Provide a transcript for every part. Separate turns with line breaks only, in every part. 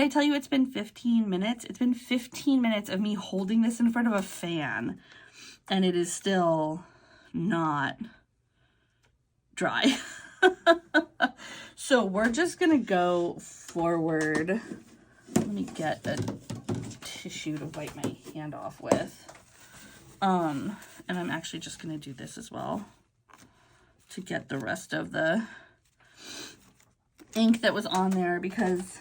I tell you it's been 15 minutes? It's been 15 minutes of me holding this in front of a fan, and it is still not dry. So we're just gonna go forward. Let me get a tissue to wipe my hand off with. And I'm actually just gonna do this as well to get the rest of the ink that was on there, because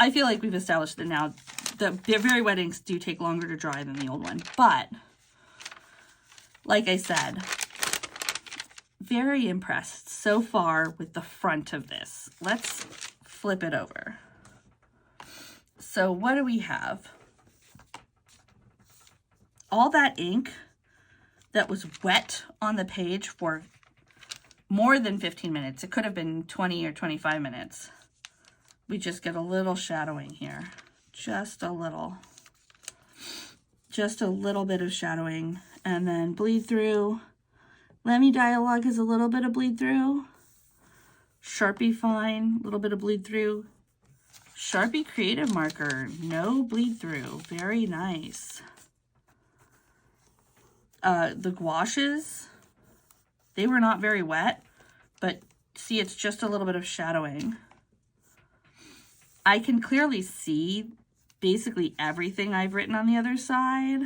I feel like we've established that now the very wet inks do take longer to dry than the old one. But like I said, very impressed so far with the front of this. Let's flip it over. So what do we have? All that ink that was wet on the page for more than 15 minutes. It could have been 20 or 25 minutes. We just get a little shadowing here. Just a little bit of shadowing, and then bleed through. Lemmy Dialogue has a little bit of bleed through. Sharpie Fine, a little bit of bleed through. Sharpie Creative Marker, no bleed through. Very nice. The gouaches, they were not very wet, but see, it's just a little bit of shadowing. I can clearly see basically everything I've written on the other side.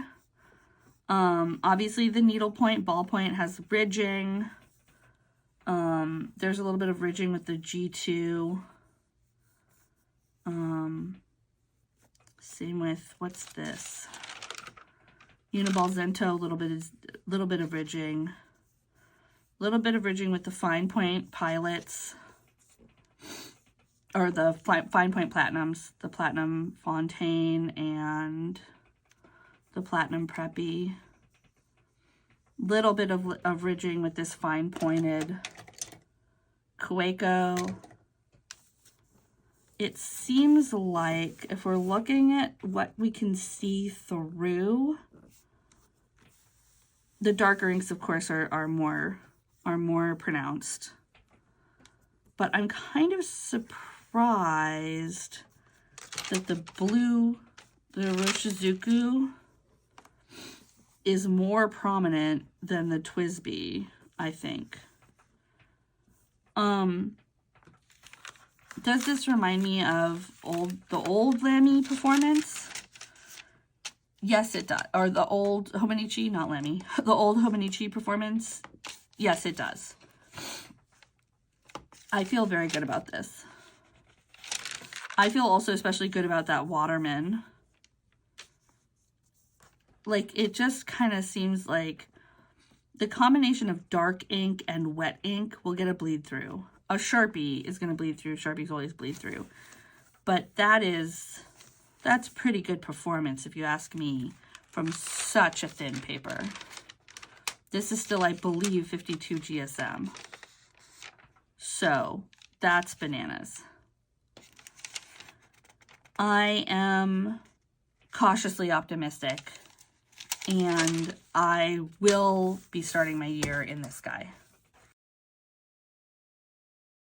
Obviously the needlepoint, ballpoint has ridging. There's a little bit of ridging with the G2. Same with, what's this? Uniball Zento, a little bit of ridging. A little bit of ridging with the fine point pilots, or the fine point platinums, the Platinum Fontaine and the Platinum Preppy. Little bit of ridging with this fine pointed Kueko. It seems like if we're looking at what we can see through, the darker inks, of course, are more pronounced. But I'm kind of surprised that the blue, the Roshizuku, is more prominent than the TWSBI, I think. Does this remind me of the old Lamy Performance? Yes, it does. Or the old Hobonichi, not Lamy. The old Hobonichi Performance. Yes, it does. I feel very good about this. I feel also especially good about that Waterman. Like, it just kind of seems like the combination of dark ink and wet ink will get a bleed through. A Sharpie is going to bleed through. Sharpies always bleed through. But that's pretty good performance, if you ask me, from such a thin paper. This is still, I believe, 52 GSM. So that's bananas. I am cautiously optimistic, and I will be starting my year in this guy.